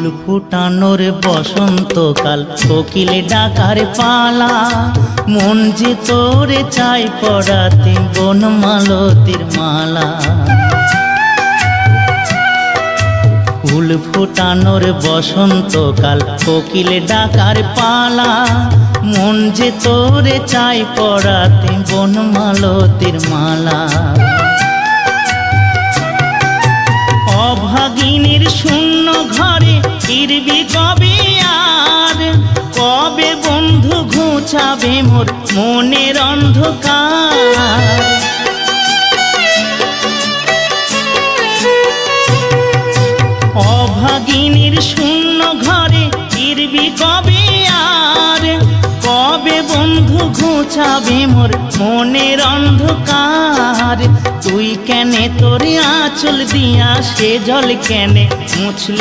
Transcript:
ফুল ফুটানোর বসন্তকাল, কোকিলে ডাকার পালা, মন যে তোরে চাই পড়াতে বনমালতির মালা। ফুল ফুটানোর বসন্তকাল, কোকিলে ডাকার পালা, মন যে তোরে চাই পড়াতে বনমালতির মালা। অভাগিনীর শূন্য ঘরে ফিরবি কবে আর, কবে বন্ধু ঘুচাবে মোর মনের অন্ধকার। অভাগিনীর শূন্য ঘরে ফিরবি কবে আর, কবে বন্ধু ঘুচাবে মোর মনের অন্ধকার। তুই কেনে তোর আঁচল দিয়া সে জল কেনে মুছলি